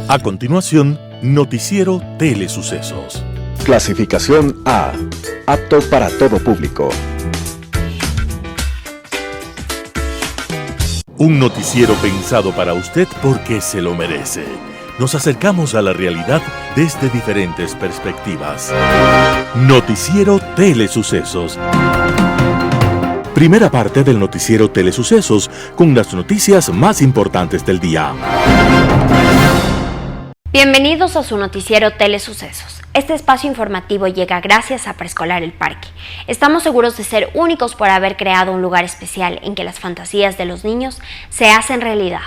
A continuación, Noticiero Telesucesos. Clasificación A. Apto para todo público. Un noticiero pensado para usted porque se lo merece. Nos acercamos a la realidad desde diferentes perspectivas. Noticiero Telesucesos. Primera parte del Noticiero Telesucesos con las noticias más importantes del día. Bienvenidos a su Noticiero Telesucesos. Este espacio informativo llega gracias a Preescolar El Parque. Estamos seguros de ser únicos por haber creado un lugar especial en que las fantasías de los niños se hacen realidad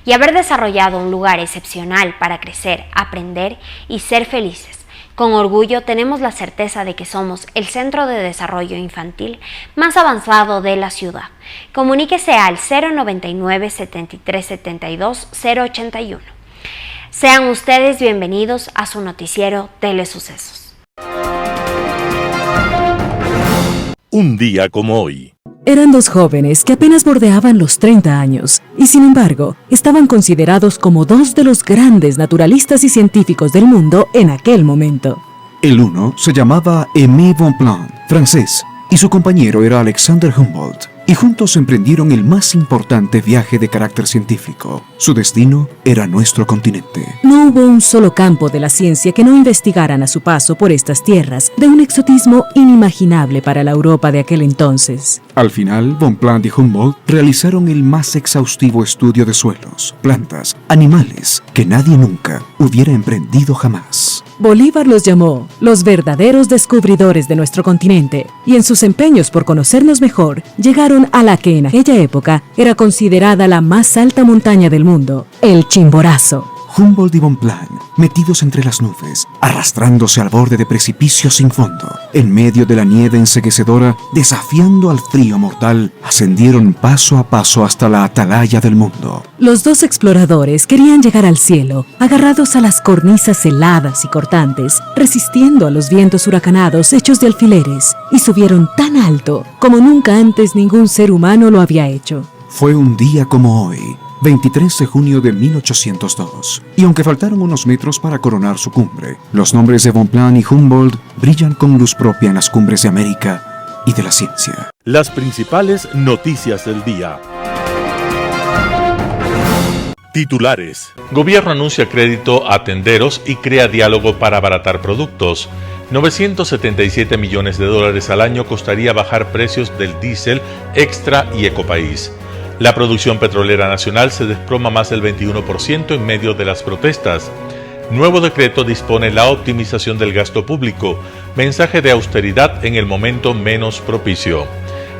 y haber desarrollado un lugar excepcional para crecer, aprender y ser felices. Con orgullo tenemos la certeza de que somos el centro de desarrollo infantil más avanzado de la ciudad. Comuníquese al 099 73 72 081. Sean ustedes bienvenidos a su Noticiero Telesucesos. Un día como hoy. Eran dos jóvenes que apenas bordeaban los 30 años y sin embargo estaban considerados como dos de los grandes naturalistas y científicos del mundo en aquel momento. El uno se llamaba Aimé Bonpland, francés, y su compañero era Alexander Humboldt, y juntos emprendieron el más importante viaje de carácter científico. Su destino era nuestro continente. No hubo un solo campo de la ciencia que no investigaran a su paso por estas tierras de un exotismo inimaginable para la Europa de aquel entonces. Al final, Bonpland y Humboldt realizaron el más exhaustivo estudio de suelos, plantas, animales que nadie nunca hubiera emprendido jamás. Bolívar los llamó los verdaderos descubridores de nuestro continente y en sus empeños por conocernos mejor, llegaron a la que en aquella época era considerada la más alta montaña del mundo, el Chimborazo. Humboldt y Bonpland, metidos entre las nubes, arrastrándose al borde de precipicios sin fondo, en medio de la nieve enceguecedora, desafiando al frío mortal, ascendieron paso a paso hasta la atalaya del mundo. Los dos exploradores querían llegar al cielo, agarrados a las cornisas heladas y cortantes, resistiendo a los vientos huracanados hechos de alfileres, y subieron tan alto como nunca antes ningún ser humano lo había hecho. Fue un día como hoy, 23 de junio de 1802, y aunque faltaron unos metros para coronar su cumbre, los nombres de Bonpland y Humboldt brillan con luz propia en las cumbres de América y de la ciencia. Las principales noticias del día. Titulares. Gobierno anuncia crédito a tenderos y crea diálogo para abaratar productos. 977 millones de dólares al año costaría bajar precios del diésel, Extra y Ecopaís. La producción petrolera nacional se desploma más del 21% en medio de las protestas. Nuevo decreto dispone la optimización del gasto público. Mensaje de austeridad en el momento menos propicio.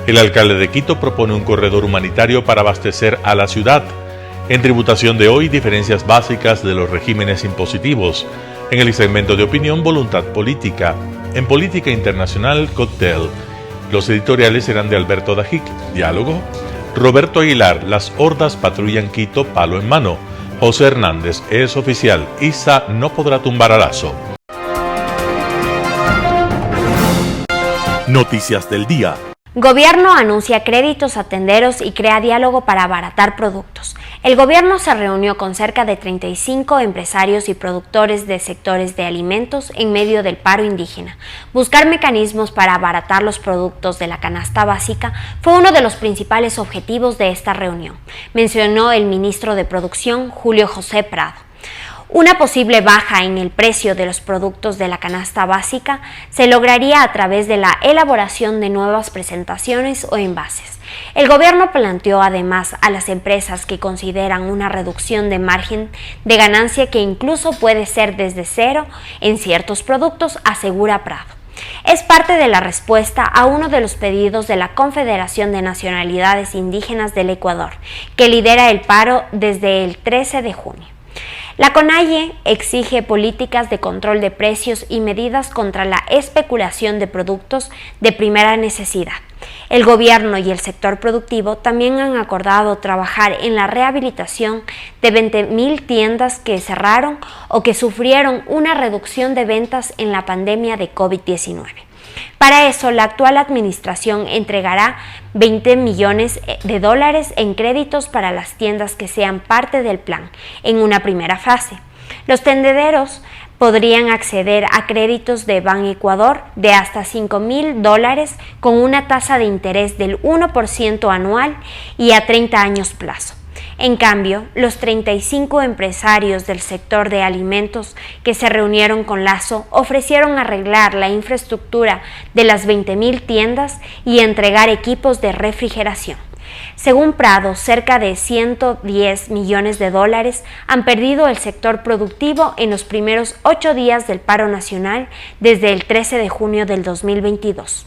El alcalde de Quito propone un corredor humanitario para abastecer a la ciudad. En tributación de hoy, diferencias básicas de los regímenes impositivos. En el segmento de opinión, voluntad política. En política internacional, cóctel. Los editoriales serán de Alberto Dajic, diálogo. Roberto Aguilar, las hordas patrullan Quito palo en mano. José Hernández, es oficial, ISA no podrá tumbar a Lazo. Noticias del día. Gobierno anuncia créditos a tenderos y crea diálogo para abaratar productos. El gobierno se reunió con cerca de 35 empresarios y productores de sectores de alimentos en medio del paro indígena. Buscar mecanismos para abaratar los productos de la canasta básica fue uno de los principales objetivos de esta reunión, mencionó el ministro de Producción, Julio José Prado. Una posible baja en el precio de los productos de la canasta básica se lograría a través de la elaboración de nuevas presentaciones o envases. El gobierno planteó además a las empresas que consideran una reducción de margen de ganancia que incluso puede ser desde cero en ciertos productos, asegura Prado. Es parte de la respuesta a uno de los pedidos de la Confederación de Nacionalidades Indígenas del Ecuador, que lidera el paro desde el 13 de junio. La CONAIE exige políticas de control de precios y medidas contra la especulación de productos de primera necesidad. El gobierno y el sector productivo también han acordado trabajar en la rehabilitación de 20.000 tiendas que cerraron o que sufrieron una reducción de ventas en la pandemia de COVID-19. Para eso, la actual administración entregará 20 millones de dólares en créditos para las tiendas que sean parte del plan en una primera fase. Los tendederos podrían acceder a créditos de Banecuador de hasta $5,000 con una tasa de interés del 1% anual y a 30 años plazo. En cambio, los 35 empresarios del sector de alimentos que se reunieron con Lasso ofrecieron arreglar la infraestructura de las 20,000 tiendas y entregar equipos de refrigeración. Según Prado, cerca de 110 millones de dólares han perdido el sector productivo en los primeros 8 días del paro nacional desde el 13 de junio del 2022.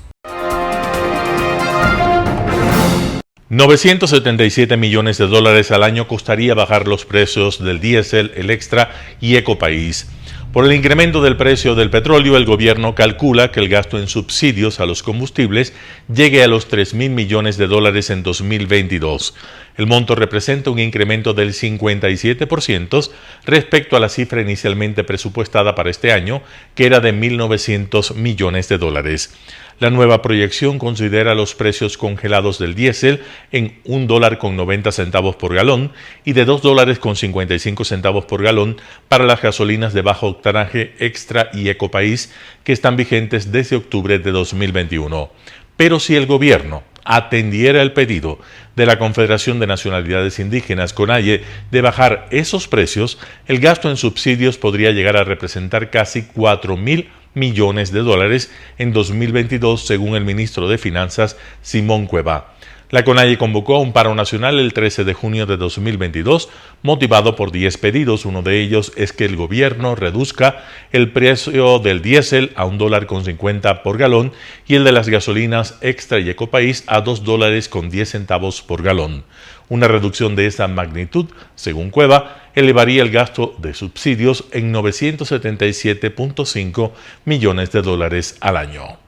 977 millones de dólares al año costaría bajar los precios del diésel, el Extra y Ecopaís. Por el incremento del precio del petróleo, el gobierno calcula que el gasto en subsidios a los combustibles llegue a los 3.000 millones de dólares en 2022. El monto representa un incremento del 57% respecto a la cifra inicialmente presupuestada para este año, que era de 1.900 millones de dólares. La nueva proyección considera los precios congelados del diésel en $1.90 por galón y de $2.55 por galón para las gasolinas de bajo octanaje Extra y Ecopaís, que están vigentes desde octubre de 2021. Pero si el gobierno atendiera el pedido de la Confederación de Nacionalidades Indígenas, CONAIE, de bajar esos precios, el gasto en subsidios podría llegar a representar casi 4.000 millones de dólares en 2022, según el ministro de Finanzas, Simón Cueva. La CONAIE convocó a un paro nacional el 13 de junio de 2022, motivado por 10 pedidos. Uno de ellos es que el gobierno reduzca el precio del diésel a $1.50 por galón y el de las gasolinas Extra y Ecopaís a $2.10 por galón. Una reducción de esa magnitud, según Cueva, elevaría el gasto de subsidios en 977.5 millones de dólares al año.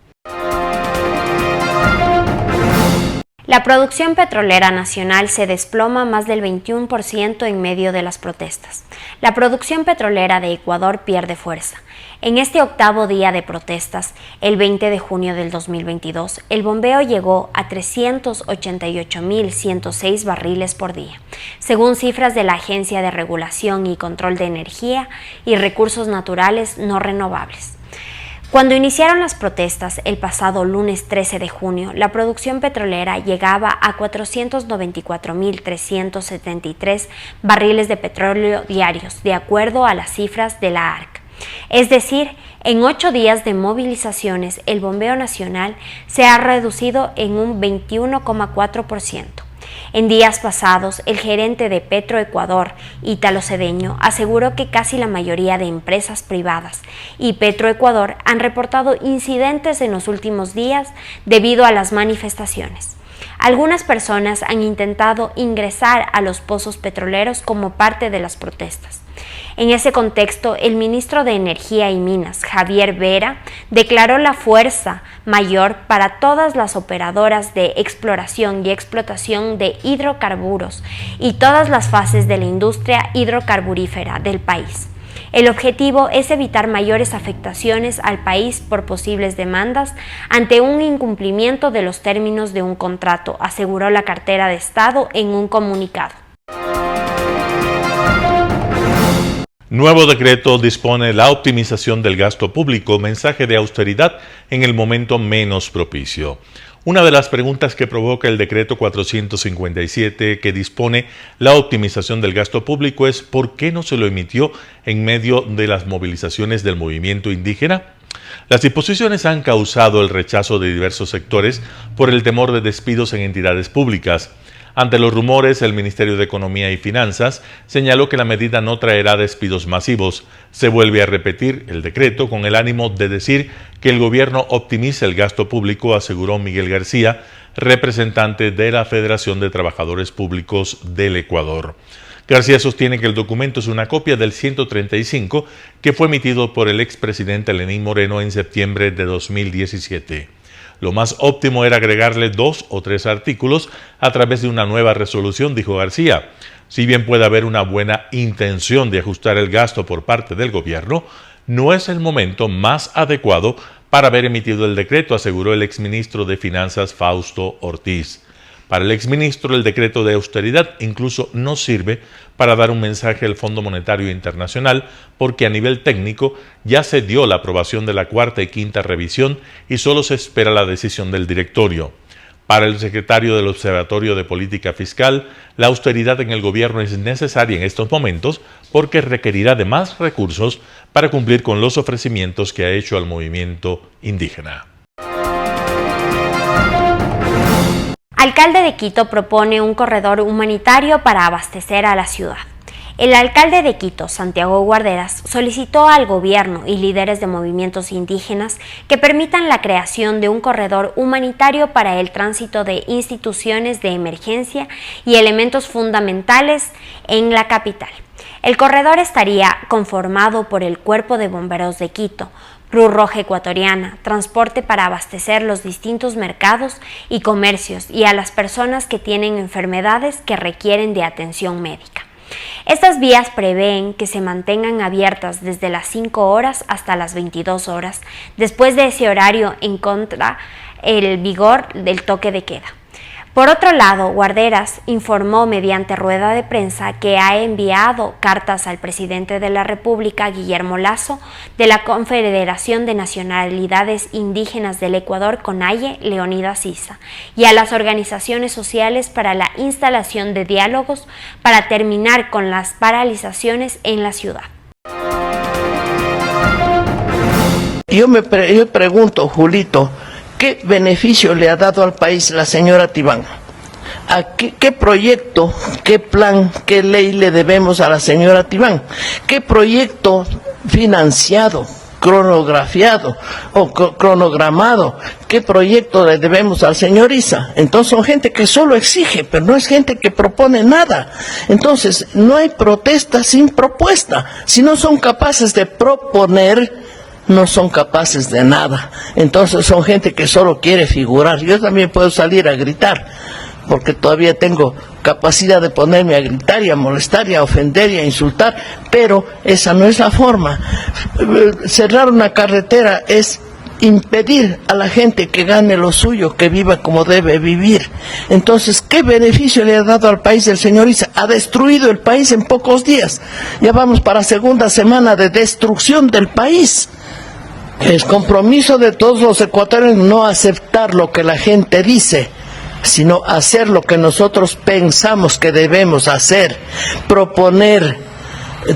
La producción petrolera nacional se desploma más del 21% en medio de las protestas. La producción petrolera de Ecuador pierde fuerza. En este octavo día de protestas, el 20 de junio del 2022, el bombeo llegó a 388.106 barriles por día, según cifras de la Agencia de Regulación y Control de Energía y Recursos Naturales No Renovables. Cuando iniciaron las protestas el pasado lunes 13 de junio, la producción petrolera llegaba a 494.373 barriles de petróleo diarios, de acuerdo a las cifras de la ARC. Es decir, en 8 días de movilizaciones, el bombeo nacional se ha reducido en un 21,4%. En días pasados, el gerente de Petroecuador, Ítalo Cedeño, aseguró que casi la mayoría de empresas privadas y Petroecuador han reportado incidentes en los últimos días debido a las manifestaciones. Algunas personas han intentado ingresar a los pozos petroleros como parte de las protestas. En ese contexto, el ministro de Energía y Minas, Javier Vera, declaró la fuerza mayor para todas las operadoras de exploración y explotación de hidrocarburos y todas las fases de la industria hidrocarburífera del país. El objetivo es evitar mayores afectaciones al país por posibles demandas ante un incumplimiento de los términos de un contrato, aseguró la cartera de Estado en un comunicado. Nuevo decreto dispone la optimización del gasto público, mensaje de austeridad en el momento menos propicio. Una de las preguntas que provoca el decreto 457 que dispone la optimización del gasto público es ¿por qué no se lo emitió en medio de las movilizaciones del movimiento indígena? Las disposiciones han causado el rechazo de diversos sectores por el temor de despidos en entidades públicas. Ante los rumores, el Ministerio de Economía y Finanzas señaló que la medida no traerá despidos masivos. Se vuelve a repetir el decreto con el ánimo de decir que el gobierno optimiza el gasto público, aseguró Miguel García, representante de la Federación de Trabajadores Públicos del Ecuador. García sostiene que el documento es una copia del 135 que fue emitido por el expresidente Lenín Moreno en septiembre de 2017. Lo más óptimo era agregarle 2 o 3 artículos a través de una nueva resolución, dijo García. Si bien puede haber una buena intención de ajustar el gasto por parte del gobierno, no es el momento más adecuado para haber emitido el decreto, aseguró el exministro de Finanzas Fausto Ortiz. Para el exministro, el decreto de austeridad incluso no sirve para dar un mensaje al Fondo Monetario Internacional porque a nivel técnico ya se dio la aprobación de la cuarta y quinta revisión y solo se espera la decisión del directorio. Para el secretario del Observatorio de Política Fiscal, la austeridad en el gobierno es necesaria en estos momentos porque requerirá de más recursos para cumplir con los ofrecimientos que ha hecho al movimiento indígena. Alcalde de Quito propone un corredor humanitario para abastecer a la ciudad. El alcalde de Quito, Santiago Guarderas, solicitó al gobierno y líderes de movimientos indígenas que permitan la creación de un corredor humanitario para el tránsito de instituciones de emergencia y elementos fundamentales en la capital. El corredor estaría conformado por el Cuerpo de Bomberos de Quito, Cruz Roja Ecuatoriana, transporte para abastecer los distintos mercados y comercios y a las personas que tienen enfermedades que requieren de atención médica. Estas vías prevén que se mantengan abiertas desde las 5 horas hasta las 22 horas. Después de ese horario entra el vigor del toque de queda. Por otro lado, Guarderas informó mediante rueda de prensa que ha enviado cartas al presidente de la República, Guillermo Lasso, de la Confederación de Nacionalidades Indígenas del Ecuador, CONAIE, Leonidas Issa, y a las organizaciones sociales para la instalación de diálogos para terminar con las paralizaciones en la ciudad. Yo pregunto, Julito, ¿qué beneficio le ha dado al país la señora Tibán? ¿Qué proyecto, qué plan, qué ley le debemos a la señora Tibán? ¿Qué proyecto financiado, cronografiado o cronogramado, qué proyecto le debemos al señor Issa? Entonces son gente que solo exige, pero no es gente que propone nada. Entonces no hay protesta sin propuesta. Si no son capaces de proponer, no son capaces de nada. Entonces son gente que solo quiere figurar. Yo también puedo salir a gritar, porque todavía tengo capacidad de ponerme a gritar y a molestar y a ofender y a insultar, pero esa no es la forma. Cerrar una carretera es impedir a la gente que gane lo suyo, que viva como debe vivir. Entonces, ¿qué beneficio le ha dado al país el señor Issa? Ha destruido el país en pocos días. Ya vamos para segunda semana de destrucción del país. El compromiso de todos los ecuatorianos no aceptar lo que la gente dice, sino hacer lo que nosotros pensamos que debemos hacer, proponer,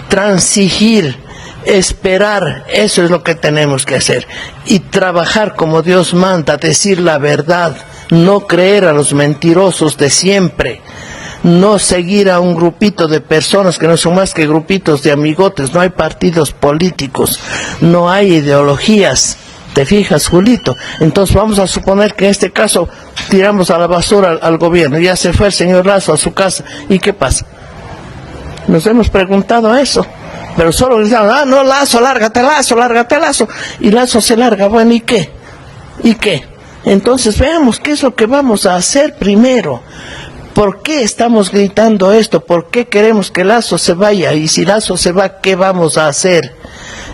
transigir, esperar. Eso es lo que tenemos que hacer, y trabajar como Dios manda, decir la verdad, no creer a los mentirosos de siempre, no seguir a un grupito de personas que no son más que grupitos de amigotes. No hay partidos políticos, no hay ideologías. ¿Te fijas, Julito? Entonces vamos a suponer que en este caso tiramos a la basura al gobierno. Ya se fue el señor Lasso a su casa. ¿Y qué pasa? Nos hemos preguntado eso. Pero solo decían, no, Lasso, lárgate, Lasso, lárgate, Lasso. Y Lasso se larga. Bueno, ¿y qué? ¿Y qué? Entonces veamos qué es lo que vamos a hacer primero. ¿Por qué estamos gritando esto? ¿Por qué queremos que Lasso se vaya? Y si Lasso se va, ¿qué vamos a hacer?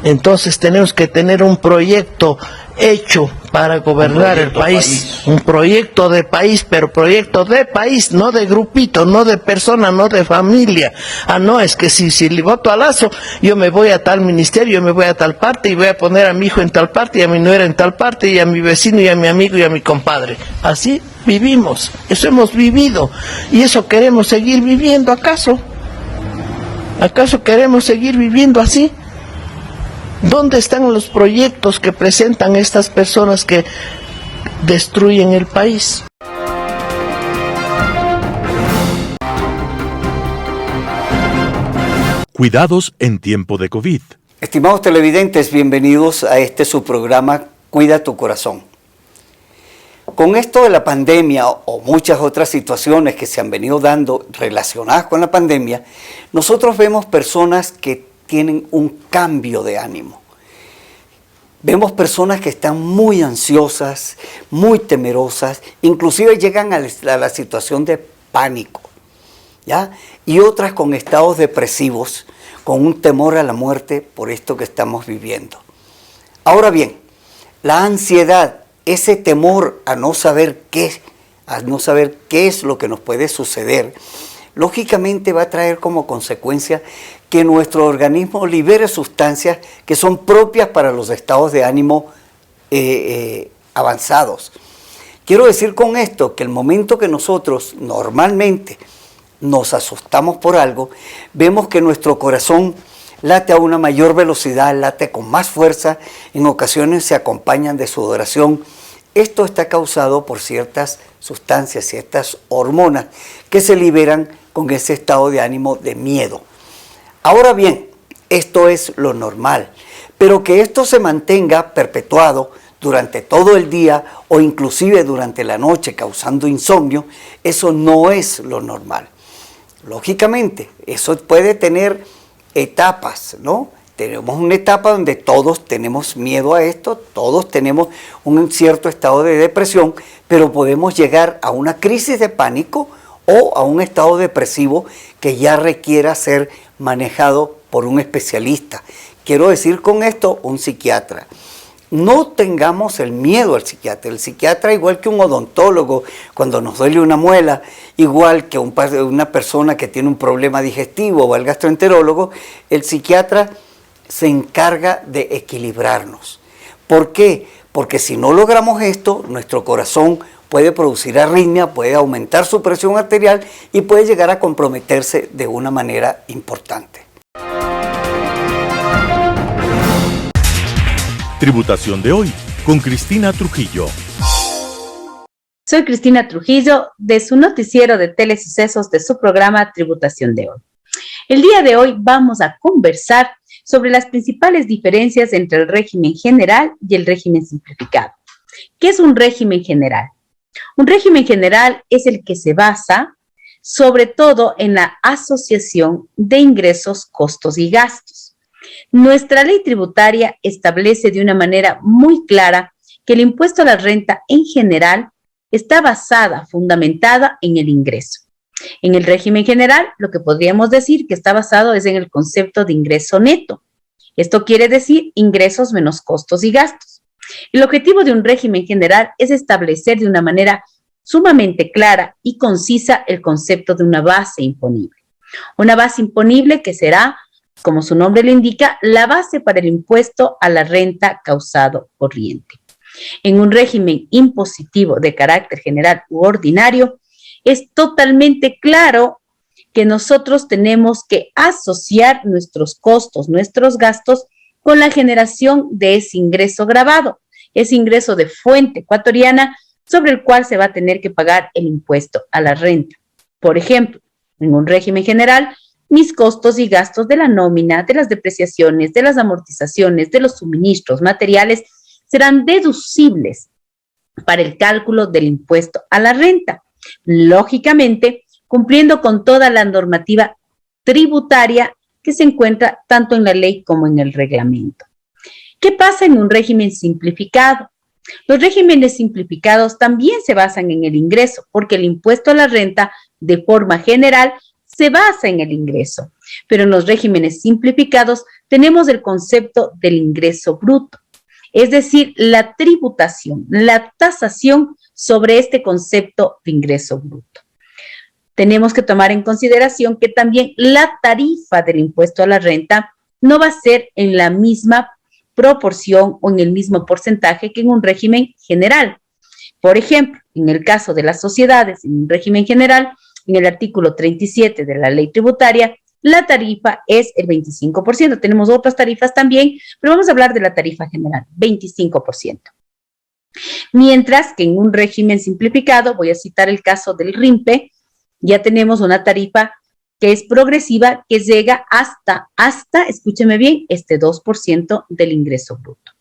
Entonces tenemos que tener un proyecto hecho para gobernar el país. Un proyecto de país, pero proyecto de país, no de grupito, no de persona, no de familia. No, es que si le voto a Lasso, yo me voy a tal ministerio, yo me voy a tal parte y voy a poner a mi hijo en tal parte y a mi nuera en tal parte y a mi vecino y a mi amigo y a mi compadre. Así vivimos, eso hemos vivido y eso queremos seguir viviendo. ¿Acaso queremos seguir viviendo así? ¿Dónde están los proyectos que presentan estas personas que destruyen el país? Cuidados en tiempo de COVID. Estimados televidentes, bienvenidos a su programa Cuida tu Corazón. Con esto de la pandemia o muchas otras situaciones que se han venido dando relacionadas con la pandemia, nosotros vemos personas que tienen un cambio de ánimo. Vemos personas que están muy ansiosas, muy temerosas, inclusive llegan a la situación de pánico, ¿ya? Y otras con estados depresivos, con un temor a la muerte por esto que estamos viviendo. Ahora bien, La ansiedad, ese temor a no saber qué es lo que nos puede suceder, lógicamente va a traer como consecuencia que nuestro organismo libere sustancias que son propias para los estados de ánimo avanzados. Quiero decir con esto que el momento que nosotros normalmente nos asustamos por algo, vemos que nuestro corazón late a una mayor velocidad, late con más fuerza, en ocasiones se acompañan de sudoración. Esto está causado por ciertas sustancias, ciertas hormonas que se liberan con ese estado de ánimo de miedo. Ahora bien, esto es lo normal, pero que esto se mantenga perpetuado durante todo el día o inclusive durante la noche causando insomnio, eso no es lo normal. Lógicamente, eso puede tener etapas, ¿no? Tenemos una etapa donde todos tenemos miedo a esto, todos tenemos un cierto estado de depresión, pero podemos llegar a una crisis de pánico o a un estado depresivo que ya requiera ser manejado por un especialista. Quiero decir con esto, un psiquiatra. No tengamos el miedo al psiquiatra. El psiquiatra, igual que un odontólogo, cuando nos duele una muela, igual que una persona que tiene un problema digestivo o el gastroenterólogo, el psiquiatra se encarga de equilibrarnos. ¿Por qué? Porque si no logramos esto, nuestro corazón puede producir arritmia, puede aumentar su presión arterial y puede llegar a comprometerse de una manera importante. Tributación de hoy con Cristina Trujillo. Soy Cristina Trujillo de su noticiero de Telesucesos de su programa Tributación de hoy. El día de hoy vamos a conversar sobre las principales diferencias entre el régimen general y el régimen simplificado. ¿Qué es un régimen general? Un régimen general es el que se basa sobre todo en la asociación de ingresos, costos y gastos. Nuestra ley tributaria establece de una manera muy clara que el impuesto a la renta en general está fundamentada en el ingreso. En el régimen general, lo que podríamos decir que está basado es en el concepto de ingreso neto. Esto quiere decir ingresos menos costos y gastos. El objetivo de un régimen general es establecer de una manera sumamente clara y concisa el concepto de una base imponible. Una base imponible que será, como su nombre le indica, la base para el impuesto a la renta causado corriente. En un régimen impositivo de carácter general u ordinario, es totalmente claro que nosotros tenemos que asociar nuestros costos, nuestros gastos, con la generación de ese ingreso gravado, ese ingreso de fuente ecuatoriana sobre el cual se va a tener que pagar el impuesto a la renta. Por ejemplo, en un régimen general, mis costos y gastos de la nómina, de las depreciaciones, de las amortizaciones, de los suministros materiales, serán deducibles para el cálculo del impuesto a la renta. Lógicamente, cumpliendo con toda la normativa tributaria que se encuentra tanto en la ley como en el reglamento. ¿Qué pasa en un régimen simplificado? Los regímenes simplificados también se basan en el ingreso, porque el impuesto a la renta, de forma general, se basa en el ingreso. Pero en los regímenes simplificados tenemos el concepto del ingreso bruto, es decir, la tributación, la tasación sobre este concepto de ingreso bruto. Tenemos que tomar en consideración que también la tarifa del impuesto a la renta no va a ser en la misma proporción o en el mismo porcentaje que en un régimen general. Por ejemplo, en el caso de las sociedades, en un régimen general, en el artículo 37 de la ley tributaria, la tarifa es el 25%. Tenemos otras tarifas también, pero vamos a hablar de la tarifa general, 25%. Mientras que en un régimen simplificado, voy a citar el caso del RIMPE, ya tenemos una tarifa que es progresiva, que llega hasta, escúcheme bien, este 2% del ingreso bruto.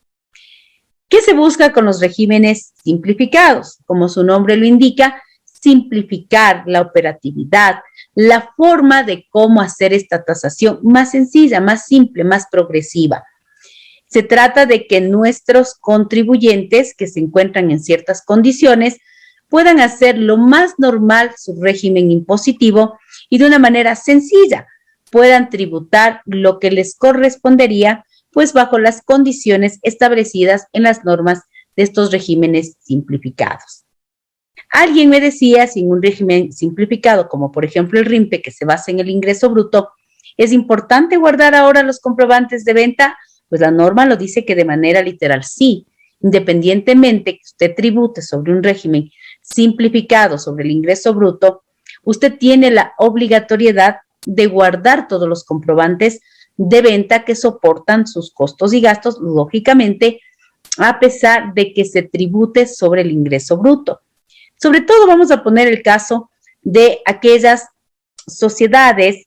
¿Qué se busca con los regímenes simplificados? Como su nombre lo indica, simplificar la operatividad, la forma de cómo hacer esta tasación más sencilla, más simple, más progresiva. Se trata de que nuestros contribuyentes que se encuentran en ciertas condiciones puedan hacer lo más normal su régimen impositivo y de una manera sencilla puedan tributar lo que les correspondería, pues bajo las condiciones establecidas en las normas de estos regímenes simplificados. Alguien me decía, si en un régimen simplificado, como por ejemplo el RIMPE, que se basa en el ingreso bruto, ¿es importante guardar ahora los comprobantes de venta? Pues la norma lo dice que de manera literal sí, independientemente que usted tribute sobre un régimen simplificado sobre el ingreso bruto, usted tiene la obligatoriedad de guardar todos los comprobantes de venta que soportan sus costos y gastos, lógicamente, a pesar de que se tribute sobre el ingreso bruto. Sobre todo vamos a poner el caso de aquellas sociedades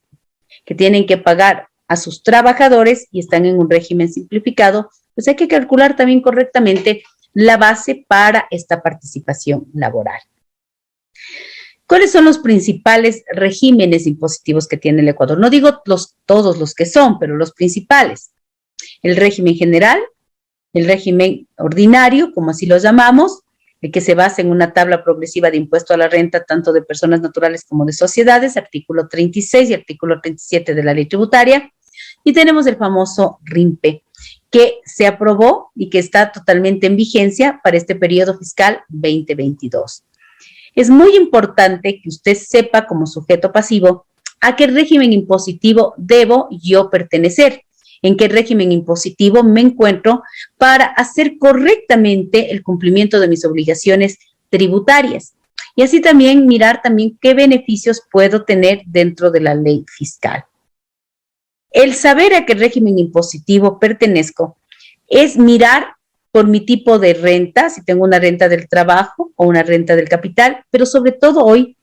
que tienen que pagar a sus trabajadores y están en un régimen simplificado, pues hay que calcular también correctamente la base para esta participación laboral. ¿Cuáles son los principales regímenes impositivos que tiene el Ecuador? No digo todos los que son, pero los principales. El régimen general, el régimen ordinario, como así lo llamamos, el que se basa en una tabla progresiva de impuesto a la renta tanto de personas naturales como de sociedades, artículo 36 y artículo 37 de la ley tributaria. Y tenemos el famoso RIMPE, que se aprobó y que está totalmente en vigencia para este periodo fiscal 2022. Es muy importante que usted sepa como sujeto pasivo a qué régimen impositivo debo yo pertenecer, en qué régimen impositivo me encuentro para hacer correctamente el cumplimiento de mis obligaciones tributarias. Y así también mirar también qué beneficios puedo tener dentro de la ley fiscal. El saber a qué régimen impositivo pertenezco es mirar por mi tipo de renta, si tengo una renta del trabajo o una renta del capital, pero sobre todo hoy,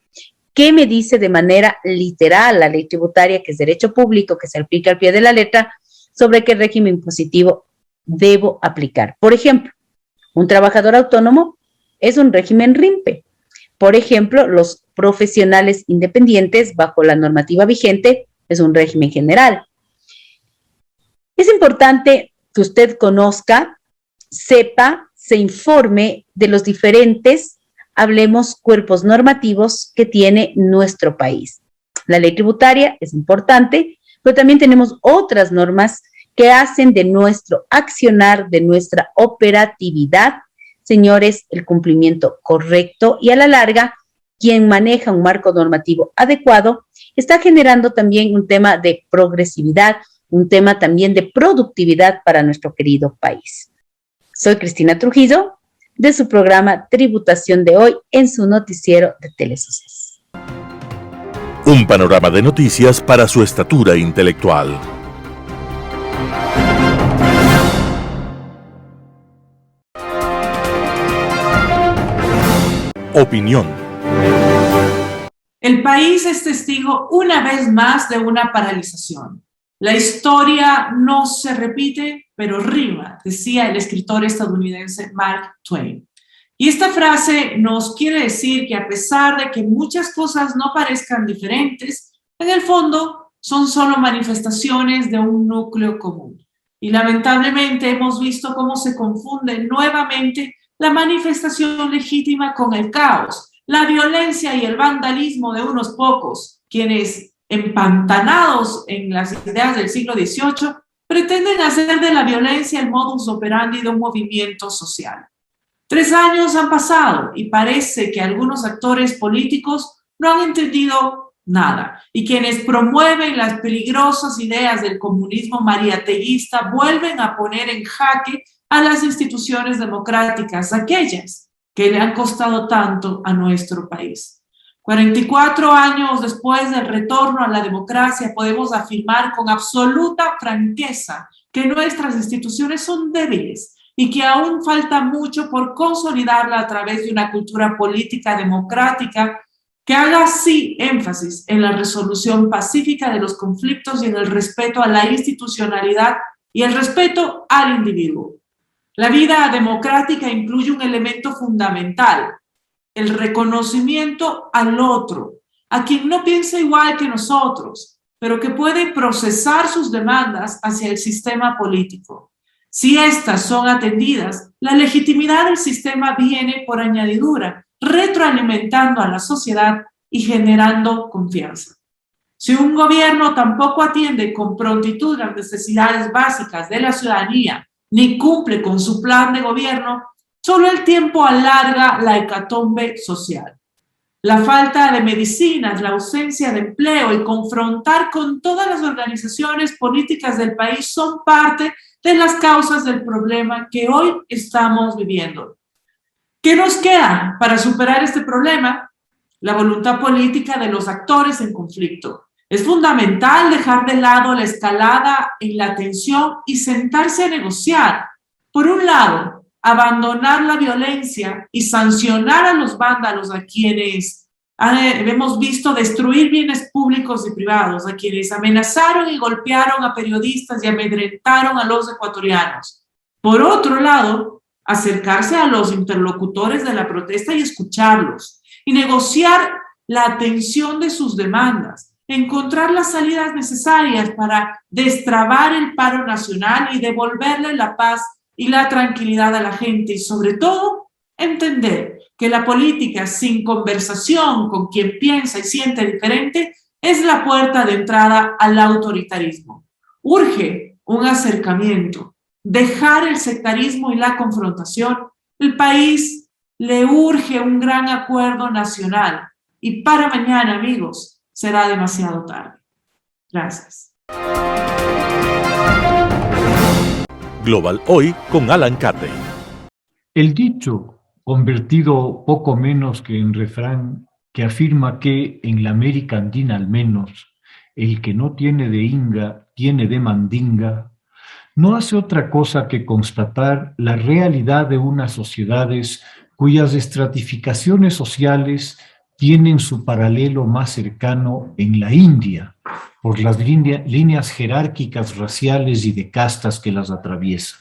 ¿qué me dice de manera literal la ley tributaria, que es derecho público, que se aplica al pie de la letra, sobre qué régimen impositivo debo aplicar? Por ejemplo, un trabajador autónomo es un régimen RIMPE. Por ejemplo, los profesionales independientes, bajo la normativa vigente, es un régimen general. Es importante que usted conozca, sepa, se informe de los diferentes, hablemos, cuerpos normativos que tiene nuestro país. La ley tributaria es importante, pero también tenemos otras normas que hacen de nuestro accionar, de nuestra operatividad, señores, el cumplimiento correcto, y a la larga, quien maneja un marco normativo adecuado está generando también un tema de progresividad, un tema también de productividad para nuestro querido país. Soy Cristina Trujillo, de su programa Tributación de Hoy en su noticiero de Telesucesos. Un panorama de noticias para su estatura intelectual. Opinión. El país es testigo una vez más de una paralización. La historia no se repite, pero rima, decía el escritor estadounidense Mark Twain. Y esta frase nos quiere decir que a pesar de que muchas cosas no parezcan diferentes, en el fondo son solo manifestaciones de un núcleo común. Y lamentablemente hemos visto cómo se confunde nuevamente la manifestación legítima con el caos, la violencia y el vandalismo de unos pocos, quienes, empantanados en las ideas del siglo XVIII, pretenden hacer de la violencia el modus operandi de un movimiento social. 3 años han pasado y parece que algunos actores políticos no han entendido nada, y quienes promueven las peligrosas ideas del comunismo mariateguista vuelven a poner en jaque a las instituciones democráticas, aquellas que le han costado tanto a nuestro país. 44 años después del retorno a la democracia, podemos afirmar con absoluta franqueza que nuestras instituciones son débiles y que aún falta mucho por consolidarla a través de una cultura política democrática que haga así énfasis en la resolución pacífica de los conflictos y en el respeto a la institucionalidad y el respeto al individuo. La vida democrática incluye un elemento fundamental: el reconocimiento al otro, a quien no piensa igual que nosotros, pero que puede procesar sus demandas hacia el sistema político. Si estas son atendidas, la legitimidad del sistema viene por añadidura, retroalimentando a la sociedad y generando confianza. Si un gobierno tampoco atiende con prontitud las necesidades básicas de la ciudadanía, ni cumple con su plan de gobierno, Solo el tiempo alarga la hecatombe social. La falta de medicinas, la ausencia de empleo y confrontar con todas las organizaciones políticas del país son parte de las causas del problema que hoy estamos viviendo. ¿Qué nos queda para superar este problema? La voluntad política de los actores en conflicto. Es fundamental dejar de lado la escalada en la tensión y sentarse a negociar. Por un lado, abandonar la violencia y sancionar a los vándalos, a quienes hemos visto destruir bienes públicos y privados, a quienes amenazaron y golpearon a periodistas y amedrentaron a los ecuatorianos. Por otro lado, acercarse a los interlocutores de la protesta y escucharlos, y negociar la atención de sus demandas, encontrar las salidas necesarias para destrabar el paro nacional y devolverle la paz y la tranquilidad a la gente, y sobre todo, entender que la política sin conversación con quien piensa y siente diferente es la puerta de entrada al autoritarismo. Urge un acercamiento, dejar el sectarismo y la confrontación. El país le urge un gran acuerdo nacional, y para mañana, amigos, será demasiado tarde. Gracias. Global Hoy con Alan Carney. El dicho, convertido poco menos que en refrán, que afirma que en la América Andina al menos, el que no tiene de inga, tiene de mandinga, no hace otra cosa que constatar la realidad de unas sociedades cuyas estratificaciones sociales tienen su paralelo más cercano en la India, por las líneas jerárquicas raciales y de castas que las atraviesan.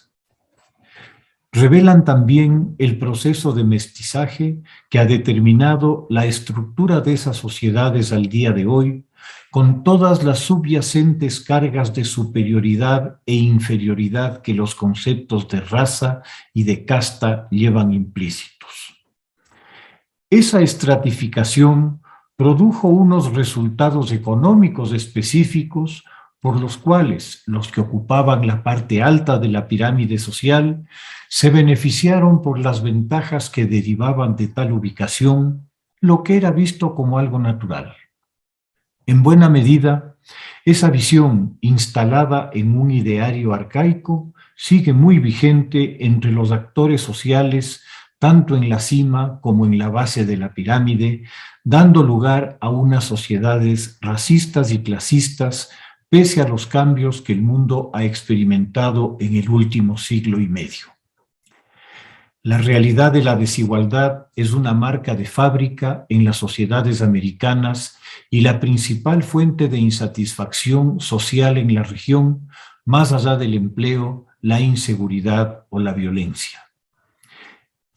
Revelan también el proceso de mestizaje que ha determinado la estructura de esas sociedades al día de hoy, con todas las subyacentes cargas de superioridad e inferioridad que los conceptos de raza y de casta llevan implícitos. Esa estratificación produjo unos resultados económicos específicos por los cuales los que ocupaban la parte alta de la pirámide social se beneficiaron por las ventajas que derivaban de tal ubicación, lo que era visto como algo natural. En buena medida, esa visión instalada en un ideario arcaico sigue muy vigente entre los actores sociales, tanto en la cima como en la base de la pirámide, dando lugar a unas sociedades racistas y clasistas, pese a los cambios que el mundo ha experimentado en el último siglo y medio. La realidad de la desigualdad es una marca de fábrica en las sociedades americanas y la principal fuente de insatisfacción social en la región, más allá del empleo, la inseguridad o la violencia.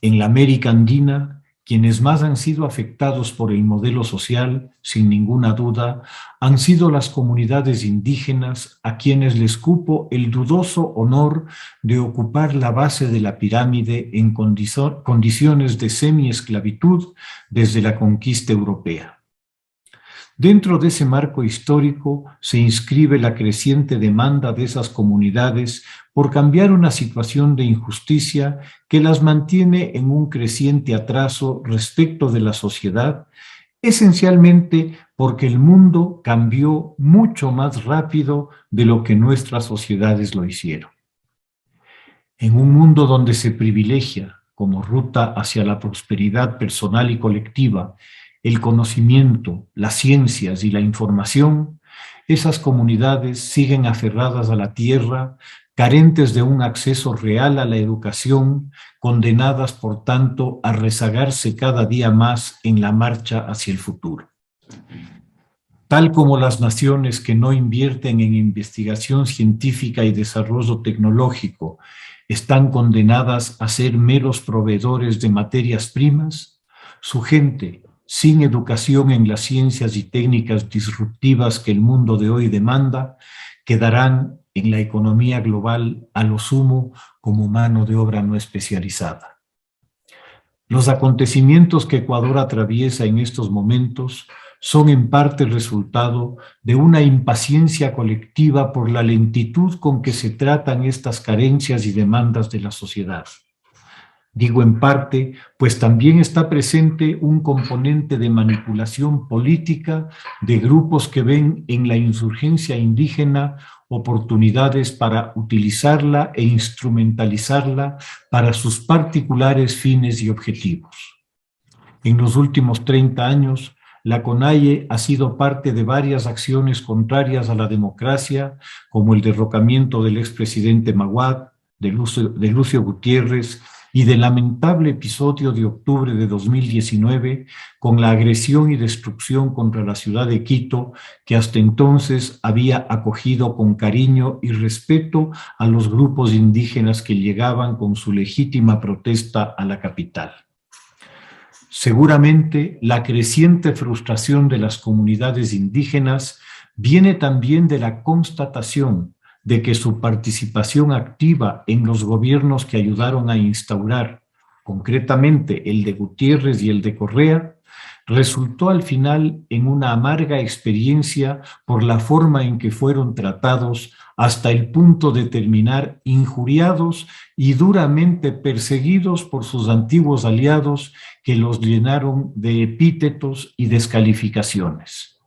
En la América Andina, quienes más han sido afectados por el modelo social, sin ninguna duda, han sido las comunidades indígenas a quienes les cupo el dudoso honor de ocupar la base de la pirámide en condiciones de semi-esclavitud desde la conquista europea. Dentro de ese marco histórico se inscribe la creciente demanda de esas comunidades por cambiar una situación de injusticia que las mantiene en un creciente atraso respecto de la sociedad, esencialmente porque el mundo cambió mucho más rápido de lo que nuestras sociedades lo hicieron. En un mundo donde se privilegia como ruta hacia la prosperidad personal y colectiva el conocimiento, las ciencias y la información, esas comunidades siguen aferradas a la tierra, carentes de un acceso real a la educación, condenadas por tanto a rezagarse cada día más en la marcha hacia el futuro. Tal como las naciones que no invierten en investigación científica y desarrollo tecnológico están condenadas a ser meros proveedores de materias primas, su gente, sin educación en las ciencias y técnicas disruptivas que el mundo de hoy demanda, quedarán en la economía global a lo sumo como mano de obra no especializada. Los acontecimientos que Ecuador atraviesa en estos momentos son en parte el resultado de una impaciencia colectiva por la lentitud con que se tratan estas carencias y demandas de la sociedad. Digo en parte, pues también está presente un componente de manipulación política de grupos que ven en la insurgencia indígena oportunidades para utilizarla e instrumentalizarla para sus particulares fines y objetivos. En los últimos 30 años, la CONAIE ha sido parte de varias acciones contrarias a la democracia, como el derrocamiento del expresidente Maguad, de Lucio Gutiérrez, y del lamentable episodio de octubre de 2019 con la agresión y destrucción contra la ciudad de Quito, que hasta entonces había acogido con cariño y respeto a los grupos indígenas que llegaban con su legítima protesta a la capital. Seguramente la creciente frustración de las comunidades indígenas viene también de la constatación de que su participación activa en los gobiernos que ayudaron a instaurar, concretamente el de Gutiérrez y el de Correa, resultó al final en una amarga experiencia por la forma en que fueron tratados hasta el punto de terminar injuriados y duramente perseguidos por sus antiguos aliados que los llenaron de epítetos y descalificaciones.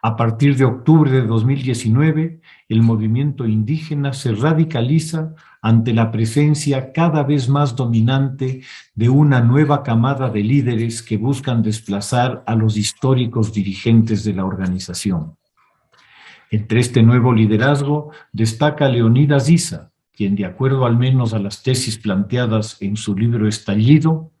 A partir de octubre de 2019, el movimiento indígena se radicaliza ante la presencia cada vez más dominante de una nueva camada de líderes que buscan desplazar a los históricos dirigentes de la organización. Entre este nuevo liderazgo destaca Leonidas Issa, quien, de acuerdo al menos a las tesis planteadas en su libro Estallido,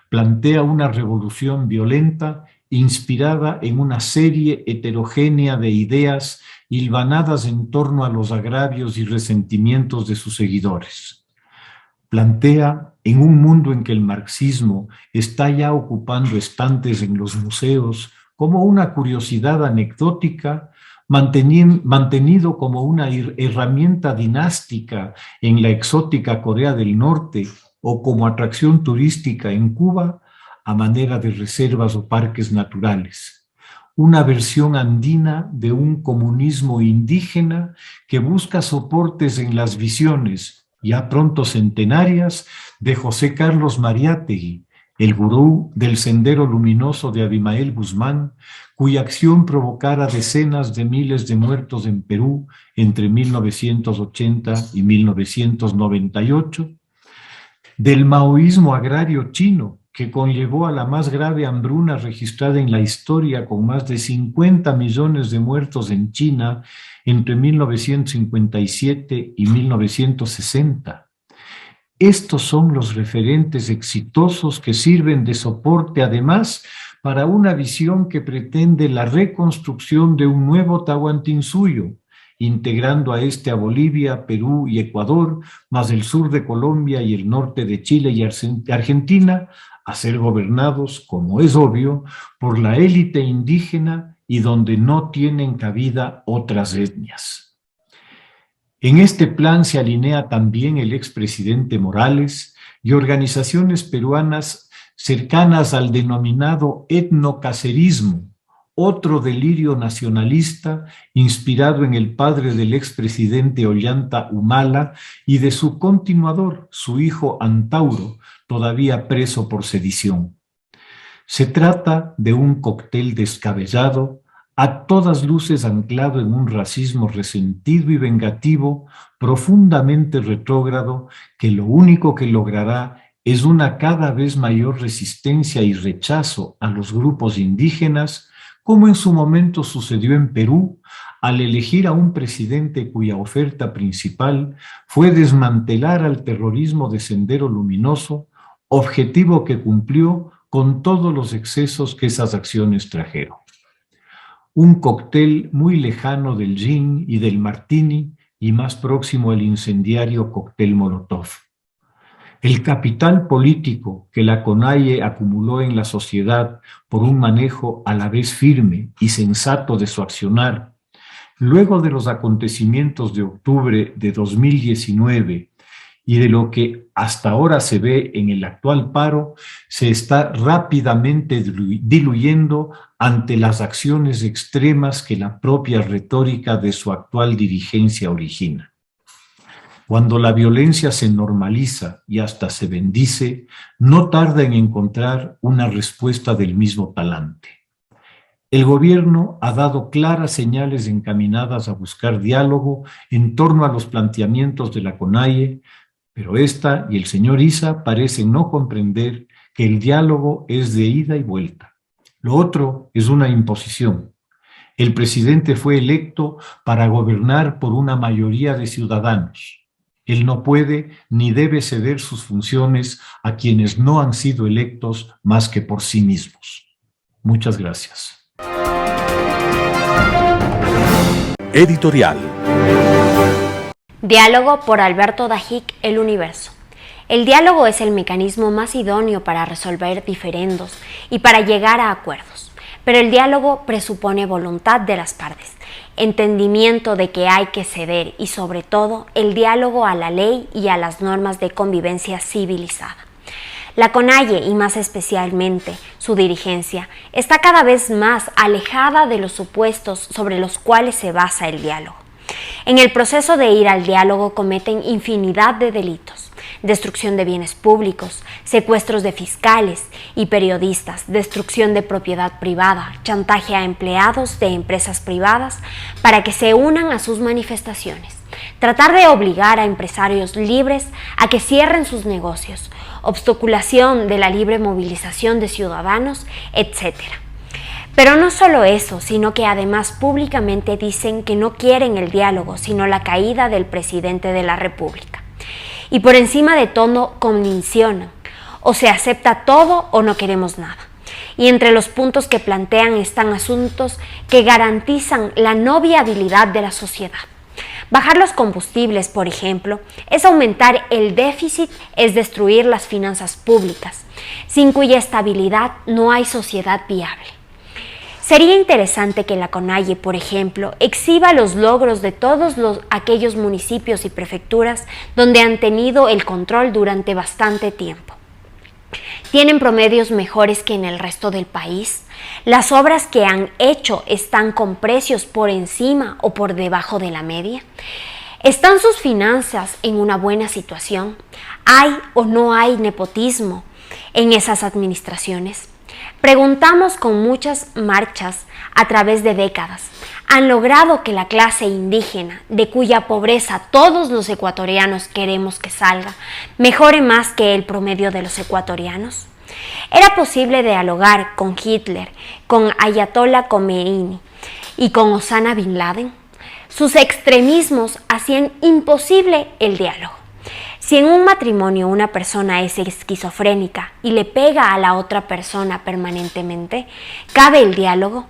plantea una revolución violenta inspirada en una serie heterogénea de ideas hilvanadas en torno a los agravios y resentimientos de sus seguidores. Plantea, en un mundo en que el marxismo está ya ocupando estantes en los museos como una curiosidad anecdótica, mantenido como una herramienta dinástica en la exótica Corea del Norte o como atracción turística en Cuba, a manera de reservas o parques naturales. Una versión andina de un comunismo indígena que busca soportes en las visiones, ya pronto centenarias, de José Carlos Mariátegui, el gurú del Sendero Luminoso de Abimael Guzmán, cuya acción provocara decenas de miles de muertos en Perú entre 1980 y 1998, del maoísmo agrario chino, que conllevó a la más grave hambruna registrada en la historia, con más de 50 millones de muertos en China entre 1957 y 1960. Estos son los referentes exitosos que sirven de soporte, además, para una visión que pretende la reconstrucción de un nuevo Tahuantinsuyo, integrando a este a Bolivia, Perú y Ecuador, más el sur de Colombia y el norte de Chile y Argentina, a ser gobernados, como es obvio, por la élite indígena y donde no tienen cabida otras etnias. En este plan se alinea también el expresidente Morales y organizaciones peruanas cercanas al denominado etnocacerismo, otro delirio nacionalista inspirado en el padre del expresidente Ollanta Humala y de su continuador, su hijo Antauro, todavía preso por sedición. Se trata de un cóctel descabellado, a todas luces anclado en un racismo resentido y vengativo, profundamente retrógrado, que lo único que logrará es una cada vez mayor resistencia y rechazo a los grupos indígenas, como en su momento sucedió en Perú, al elegir a un presidente cuya oferta principal fue desmantelar al terrorismo de Sendero Luminoso, objetivo que cumplió con todos los excesos que esas acciones trajeron. Un cóctel muy lejano del gin y del martini y más próximo al incendiario cóctel Molotov. El capital político que la CONAIE acumuló en la sociedad por un manejo a la vez firme y sensato de su accionar, luego de los acontecimientos de octubre de 2019 y de lo que hasta ahora se ve en el actual paro, se está rápidamente diluyendo ante las acciones extremas que la propia retórica de su actual dirigencia origina. Cuando la violencia se normaliza y hasta se bendice, no tarda en encontrar una respuesta del mismo talante. El gobierno ha dado claras señales encaminadas a buscar diálogo en torno a los planteamientos de la CONAIE, pero esta y el señor Issa parecen no comprender que el diálogo es de ida y vuelta. Lo otro es una imposición. El presidente fue electo para gobernar por una mayoría de ciudadanos. Él no puede ni debe ceder sus funciones a quienes no han sido electos más que por sí mismos. Muchas gracias. Editorial. Diálogo por Alberto Dajic, El Universo. El diálogo es el mecanismo más idóneo para resolver diferendos y para llegar a acuerdos. Pero el diálogo presupone voluntad de las partes, entendimiento de que hay que ceder y sobre todo el diálogo a la ley y a las normas de convivencia civilizada. La CONAIE, y más especialmente su dirigencia, está cada vez más alejada de los supuestos sobre los cuales se basa el diálogo. En el proceso de ir al diálogo cometen infinidad de delitos: destrucción de bienes públicos, secuestros de fiscales y periodistas, destrucción de propiedad privada, chantaje a empleados de empresas privadas para que se unan a sus manifestaciones, tratar de obligar a empresarios libres a que cierren sus negocios, obstaculización de la libre movilización de ciudadanos, etc. Pero no solo eso, sino que además públicamente dicen que no quieren el diálogo, sino la caída del presidente de la República. Y por encima de todo condicionan: o se acepta todo o no queremos nada. Y entre los puntos que plantean están asuntos que garantizan la no viabilidad de la sociedad. Bajar los combustibles, por ejemplo, es aumentar el déficit, es destruir las finanzas públicas, sin cuya estabilidad no hay sociedad viable. Sería interesante que la CONAIE, por ejemplo, exhiba los logros de todos aquellos municipios y prefecturas donde han tenido el control durante bastante tiempo. ¿Tienen promedios mejores que en el resto del país? ¿Las obras que han hecho están con precios por encima o por debajo de la media? ¿Están sus finanzas en una buena situación? ¿Hay o no hay nepotismo en esas administraciones? Preguntamos con muchas marchas a través de décadas: ¿han logrado que la clase indígena, de cuya pobreza todos los ecuatorianos queremos que salga, mejore más que el promedio de los ecuatorianos? ¿Era posible dialogar con Hitler, con Ayatollah Khomeini y con Osama Bin Laden? Sus extremismos hacían imposible el diálogo. Si en un matrimonio una persona es esquizofrénica y le pega a la otra persona permanentemente, ¿cabe el diálogo?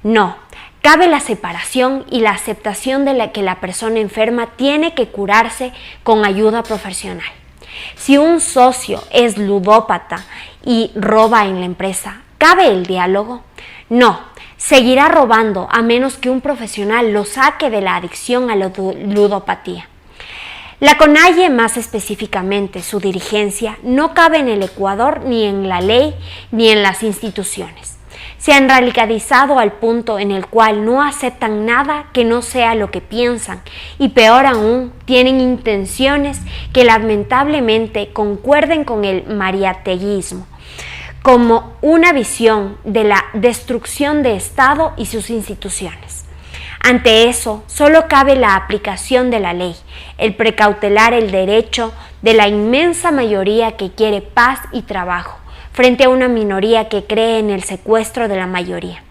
No, cabe la separación y la aceptación de que la persona enferma tiene que curarse con ayuda profesional. Si un socio es ludópata y roba en la empresa, ¿cabe el diálogo? No, seguirá robando a menos que un profesional lo saque de la adicción a la ludopatía. La CONAIE, más específicamente su dirigencia, no cabe en el Ecuador ni en la ley ni en las instituciones. Se han radicalizado al punto en el cual no aceptan nada que no sea lo que piensan y peor aún, tienen intenciones que lamentablemente concuerden con el mariateguismo, como una visión de la destrucción de Estado y sus instituciones. Ante eso, solo cabe la aplicación de la ley, el precautelar el derecho de la inmensa mayoría que quiere paz y trabajo, frente a una minoría que cree en el secuestro de la mayoría.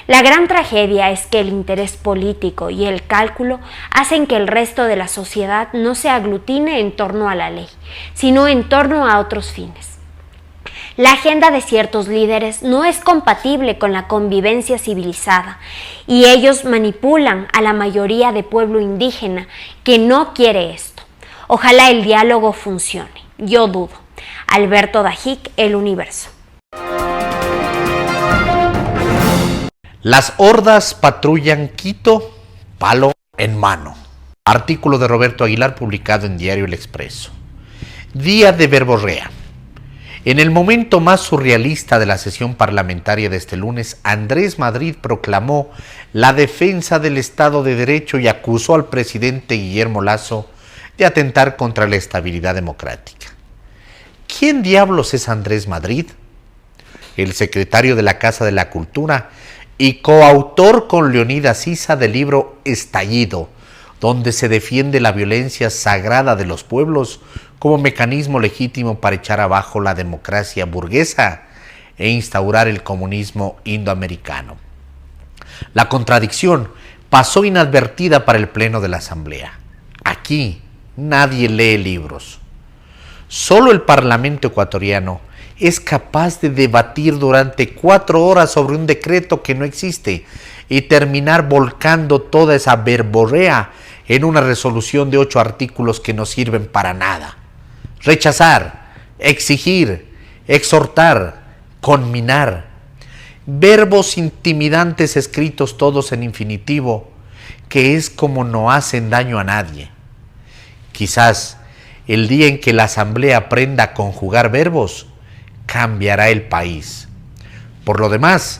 La gran tragedia es que el interés político y el cálculo hacen que el resto de la sociedad no se aglutine en torno a la ley, sino en torno a otros fines. La agenda de ciertos líderes no es compatible con la convivencia civilizada y ellos manipulan a la mayoría de pueblo indígena que no quiere esto. Ojalá el diálogo funcione. Yo dudo. Alberto Dajic, El Universo. Las hordas patrullan Quito, palo en mano. Artículo de Roberto Aguilar publicado en Diario El Expreso. Día de verborrea. En el momento más surrealista de la sesión parlamentaria de este lunes, Andrés Madrid proclamó la defensa del Estado de Derecho y acusó al presidente Guillermo Lasso de atentar contra la estabilidad democrática. ¿Quién diablos es Andrés Madrid? El secretario de la Casa de la Cultura y coautor con Leonidas Sisa del libro Estallido, donde se defiende la violencia sagrada de los pueblos como mecanismo legítimo para echar abajo la democracia burguesa e instaurar el comunismo indoamericano. La contradicción pasó inadvertida para el Pleno de la Asamblea. Aquí nadie lee libros. Solo el Parlamento ecuatoriano es capaz de debatir durante 4 horas sobre un decreto que no existe y terminar volcando toda esa verborrea en una resolución de 8 artículos que no sirven para nada. Rechazar, exigir, exhortar, conminar. Verbos intimidantes escritos todos en infinitivo, que es como no hacen daño a nadie. Quizás el día en que la Asamblea aprenda a conjugar verbos, cambiará el país. Por lo demás,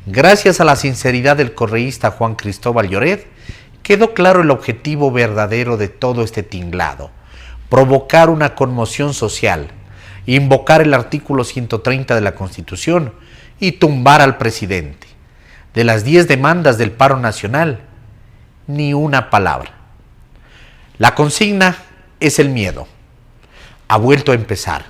gracias a la sinceridad del correísta Juan Cristóbal Lloret, quedó claro el objetivo verdadero de todo este tinglado: provocar una conmoción social, invocar el artículo 130 de la Constitución y tumbar al presidente. De las 10 demandas del paro nacional, ni una palabra. La consigna es el miedo. Ha vuelto a empezar.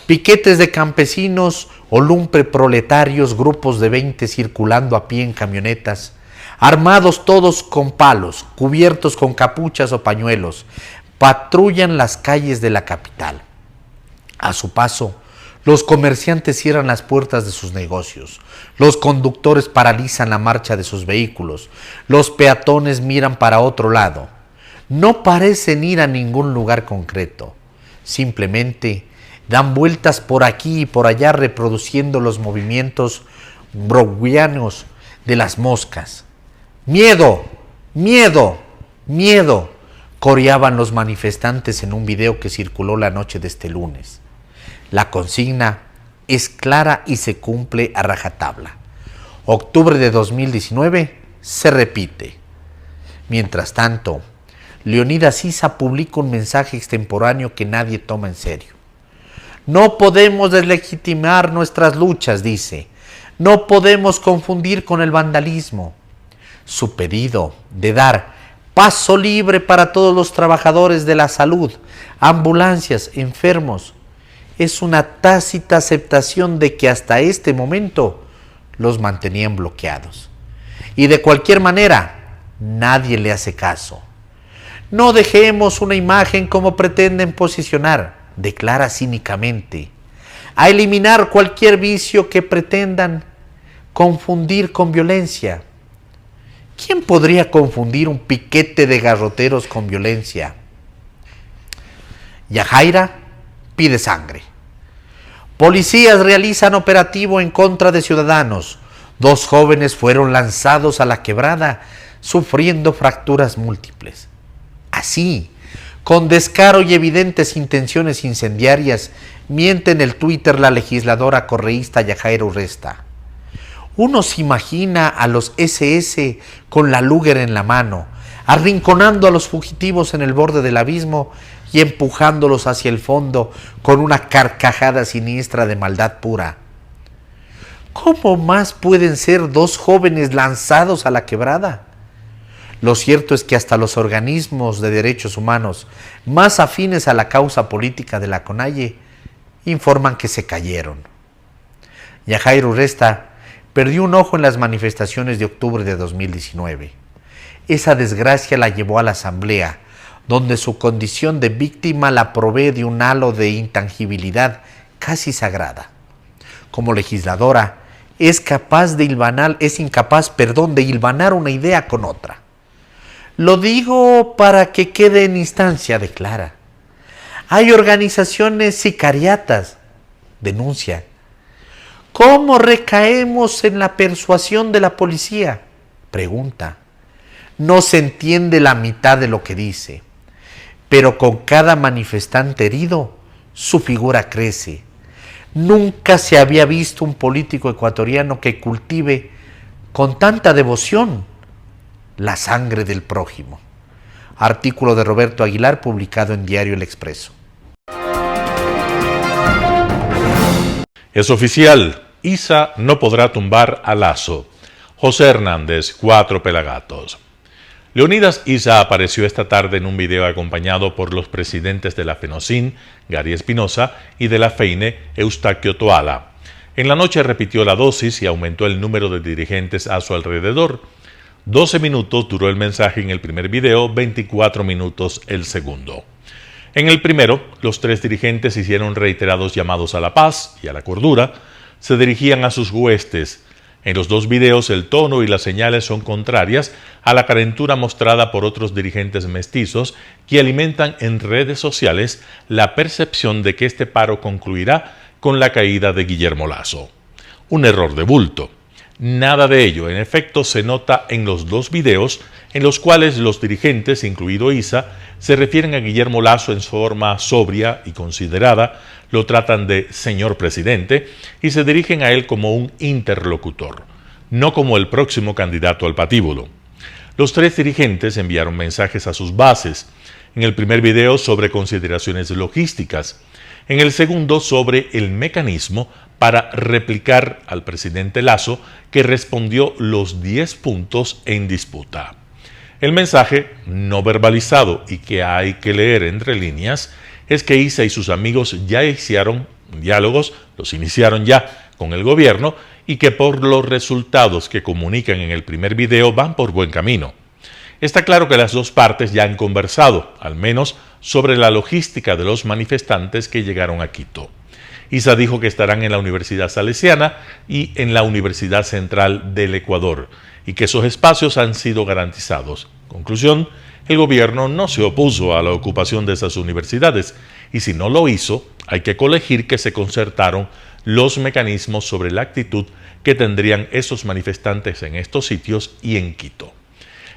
Piquetes de campesinos o lumpeproletarios, grupos de 20 circulando a pie en camionetas, armados todos con palos, cubiertos con capuchas o pañuelos, patrullan las calles de la capital. A su paso, los comerciantes cierran las puertas de sus negocios, los conductores paralizan la marcha de sus vehículos, los peatones miran para otro lado. No parecen ir a ningún lugar concreto, simplemente dan vueltas por aquí y por allá reproduciendo los movimientos brownianos de las moscas. ¡Miedo! ¡Miedo! ¡Miedo!, coreaban los manifestantes en un video que circuló la noche de este lunes. La consigna es clara y se cumple a rajatabla. Octubre de 2019 se repite. Mientras tanto, Leonidas Sisa publica un mensaje extemporáneo que nadie toma en serio. No podemos deslegitimar nuestras luchas, dice. No podemos confundir con el vandalismo. Su pedido de dar paso libre para todos los trabajadores de la salud, ambulancias, enfermos, es una tácita aceptación de que hasta este momento los mantenían bloqueados. Y de cualquier manera, nadie le hace caso. No dejemos una imagen como pretenden posicionar, declara cínicamente, a eliminar cualquier vicio que pretendan confundir con violencia. ¿Quién podría confundir un piquete de garroteros con violencia? Yajaira pide sangre. Policías realizan operativo en contra de ciudadanos. 2 jóvenes fueron lanzados a la quebrada, sufriendo fracturas múltiples. Así, con descaro y evidentes intenciones incendiarias, miente en el Twitter la legisladora correísta Yajaira Urresta. Uno se imagina a los SS con la Luger en la mano, arrinconando a los fugitivos en el borde del abismo y empujándolos hacia el fondo con una carcajada siniestra de maldad pura. ¿Cómo más pueden ser 2 jóvenes lanzados a la quebrada? Lo cierto es que hasta los organismos de derechos humanos más afines a la causa política de la CONAIE informan que se cayeron. Yajaira Urresta perdió un ojo en las manifestaciones de octubre de 2019. Esa desgracia la llevó a la Asamblea, donde su condición de víctima la provee de un halo de intangibilidad casi sagrada. Como legisladora, es incapaz de hilvanar una idea con otra. Lo digo para que quede en instancia, declara. Hay organizaciones sicariatas, denuncia. ¿Cómo recaemos en la persuasión de la policía?, pregunta. No se entiende la mitad de lo que dice, pero con cada manifestante herido, su figura crece. Nunca se había visto un político ecuatoriano que cultive con tanta devoción la sangre del prójimo. Artículo de Roberto Aguilar publicado en Diario El Expreso. Es oficial, ISA no podrá tumbar a Lasso. José Hernández, 4 Pelagatos. Leonidas Issa apareció esta tarde en un video acompañado por los presidentes de la FENOCIN, Gary Espinosa, y de la FEINE, Eustaquio Toala. En la noche repitió la dosis y aumentó el número de dirigentes a su alrededor. 12 minutos duró el mensaje en el primer video, 24 minutos el segundo. En el primero, los 3 dirigentes hicieron reiterados llamados a la paz y a la cordura. Se dirigían a sus huestes. En los 2 videos el tono y las señales son contrarias a la calentura mostrada por otros dirigentes mestizos que alimentan en redes sociales la percepción de que este paro concluirá con la caída de Guillermo Lasso. Un error de bulto. Nada de ello, en efecto, se nota en los 2 videos en los cuales los dirigentes, incluido Issa, se refieren a Guillermo Lasso en forma sobria y considerada, lo tratan de señor presidente y se dirigen a él como un interlocutor, no como el próximo candidato al patíbulo. Los 3 dirigentes enviaron mensajes a sus bases, en el primer video sobre consideraciones logísticas, en el segundo sobre el mecanismo para replicar al presidente Lasso, que respondió los 10 puntos en disputa. El mensaje no verbalizado y que hay que leer entre líneas es que Issa y sus amigos ya iniciaron diálogos, los iniciaron ya con el gobierno y que por los resultados que comunican en el primer video van por buen camino. Está claro que las 2 partes ya han conversado, al menos sobre la logística de los manifestantes que llegaron a Quito. Issa dijo que estarán en la Universidad Salesiana y en la Universidad Central del Ecuador y que esos espacios han sido garantizados. Conclusión, el gobierno no se opuso a la ocupación de esas universidades y si no lo hizo, hay que colegir que se concertaron los mecanismos sobre la actitud que tendrían esos manifestantes en estos sitios y en Quito.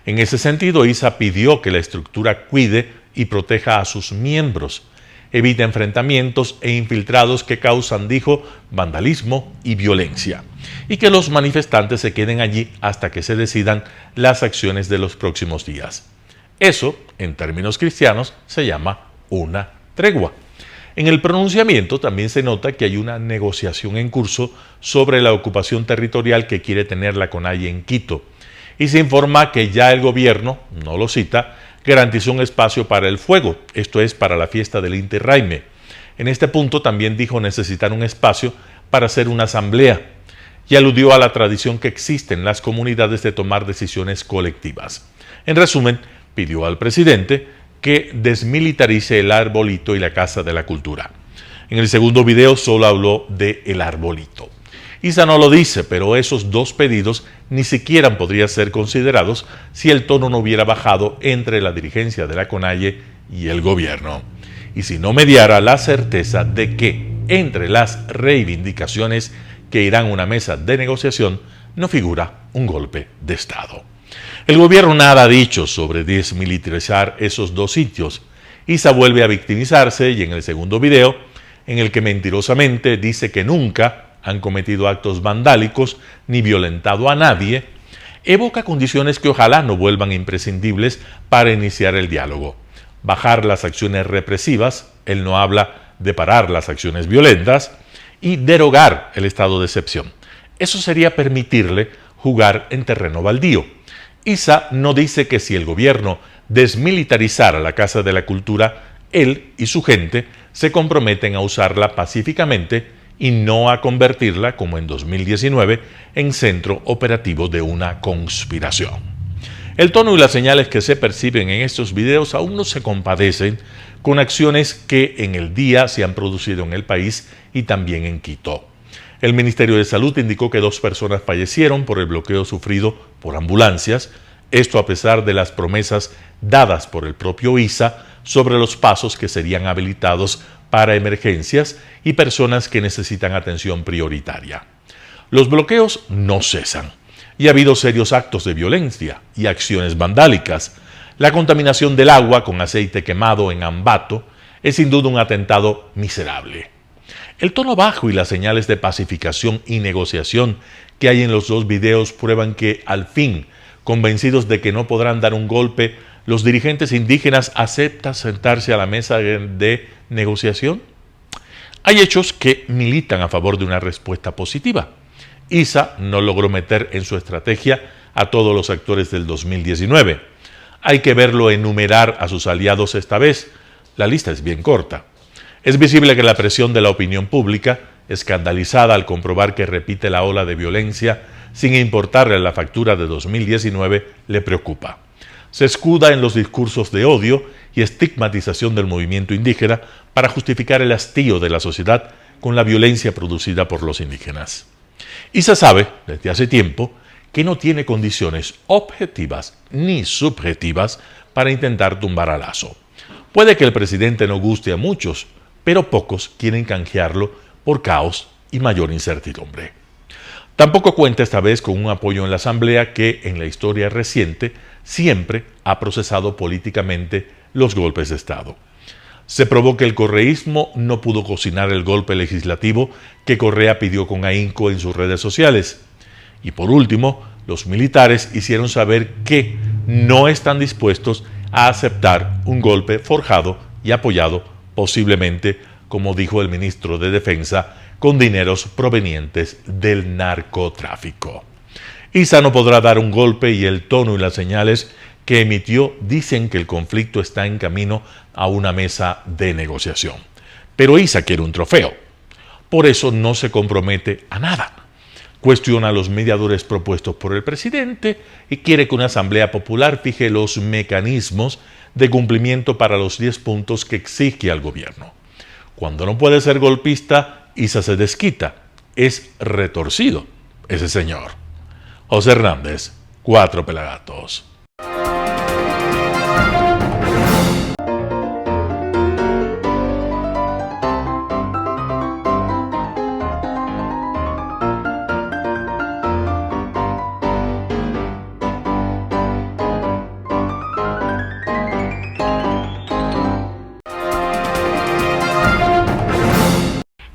En ese sentido, Issa pidió que la estructura cuide y proteja a sus miembros, evita enfrentamientos e infiltrados que causan, dijo, vandalismo y violencia, y que los manifestantes se queden allí hasta que se decidan las acciones de los próximos días. Eso, en términos cristianos, se llama una tregua. En el pronunciamiento también se nota que hay una negociación en curso sobre la ocupación territorial que quiere tener la CONAIE en Quito, y se informa que ya el gobierno, no lo cita, garantizó un espacio para el fuego, esto es para la fiesta del Inti Raymi. En este punto también dijo necesitar un espacio para hacer una asamblea y aludió a la tradición que existe en las comunidades de tomar decisiones colectivas. En resumen, pidió al presidente que desmilitarice el arbolito y la Casa de la Cultura. En el segundo video solo habló de el arbolito. Issa no lo dice, pero esos 2 pedidos ni siquiera podrían ser considerados si el tono no hubiera bajado entre la dirigencia de la CONAIE y el gobierno. Y si no mediara la certeza de que entre las reivindicaciones que irán a una mesa de negociación no figura un golpe de Estado. El gobierno nada ha dicho sobre desmilitarizar esos 2 sitios. Issa vuelve a victimizarse y en el segundo video, en el que mentirosamente dice que nunca han cometido actos vandálicos ni violentado a nadie, evoca condiciones que ojalá no vuelvan imprescindibles para iniciar el diálogo. Bajar las acciones represivas, él no habla de parar las acciones violentas, y derogar el estado de excepción. Eso sería permitirle jugar en terreno baldío. Issa no dice que si el gobierno desmilitarizara la Casa de la Cultura, él y su gente se comprometen a usarla pacíficamente y no a convertirla, como en 2019, en centro operativo de una conspiración. El tono y las señales que se perciben en estos videos aún no se compadecen con acciones que en el día se han producido en el país y también en Quito. El Ministerio de Salud indicó que 2 personas fallecieron por el bloqueo sufrido por ambulancias, esto a pesar de las promesas dadas por el propio Issa sobre los pasos que serían habilitados para emergencias y personas que necesitan atención prioritaria. Los bloqueos no cesan y ha habido serios actos de violencia y acciones vandálicas. La contaminación del agua con aceite quemado en Ambato es sin duda un atentado miserable. El tono bajo y las señales de pacificación y negociación que hay en los 2 videos prueban que, al fin, convencidos de que no podrán dar un golpe, ¿Los dirigentes indígenas aceptan sentarse a la mesa de negociación? Hay hechos que militan a favor de una respuesta positiva. ISA no logró meter en su estrategia a todos los actores del 2019. Hay que verlo enumerar a sus aliados esta vez. La lista es bien corta. Es visible que la presión de la opinión pública, escandalizada al comprobar que repite la ola de violencia sin importarle la factura de 2019, le preocupa. Se escuda en los discursos de odio y estigmatización del movimiento indígena para justificar el hastío de la sociedad con la violencia producida por los indígenas. Y se sabe, desde hace tiempo, que no tiene condiciones objetivas ni subjetivas para intentar tumbar a Lasso. Puede que el presidente no guste a muchos, pero pocos quieren canjearlo por caos y mayor incertidumbre. Tampoco cuenta esta vez con un apoyo en la Asamblea que, en la historia reciente, siempre ha procesado políticamente los golpes de Estado. Se probó que el correísmo no pudo cocinar el golpe legislativo que Correa pidió con ahínco en sus redes sociales. Y por último, los militares hicieron saber que no están dispuestos a aceptar un golpe forjado y apoyado, posiblemente, como dijo el ministro de Defensa, con dineros provenientes del narcotráfico. ISA no podrá dar un golpe y el tono y las señales que emitió dicen que el conflicto está en camino a una mesa de negociación. Pero ISA quiere un trofeo. Por eso no se compromete a nada. Cuestiona a los mediadores propuestos por el presidente y quiere que una asamblea popular fije los mecanismos de cumplimiento para los 10 puntos que exige al gobierno. Cuando no puede ser golpista, ISA se desquita. Es retorcido ese señor. José Hernández, 4 Pelagatos.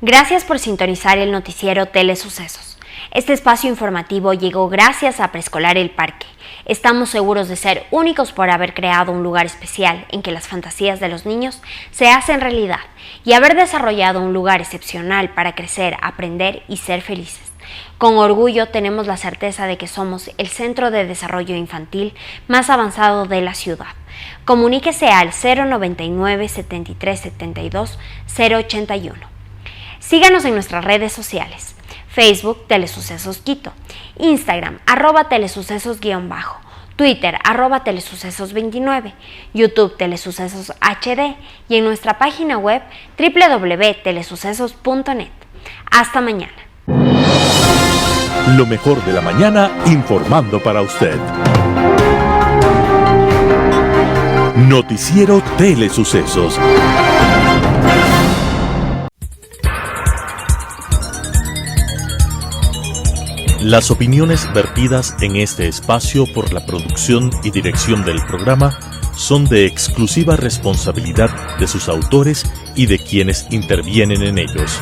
Gracias por sintonizar el noticiero Telesucesos. Este espacio informativo llegó gracias a Preescolar El Parque. Estamos seguros de ser únicos por haber creado un lugar especial en que las fantasías de los niños se hacen realidad y haber desarrollado un lugar excepcional para crecer, aprender y ser felices. Con orgullo tenemos la certeza de que somos el centro de desarrollo infantil más avanzado de la ciudad. Comuníquese al 099 73 72 081. Síganos en nuestras redes sociales, Facebook Telesucesos Quito, Instagram @telesucesos_, Twitter @telesucesos29, YouTube Telesucesos HD y en nuestra página web www.telesucesos.net. Hasta mañana. Lo mejor de la mañana informando para usted. Noticiero Telesucesos. Las opiniones vertidas en este espacio por la producción y dirección del programa son de exclusiva responsabilidad de sus autores y de quienes intervienen en ellos.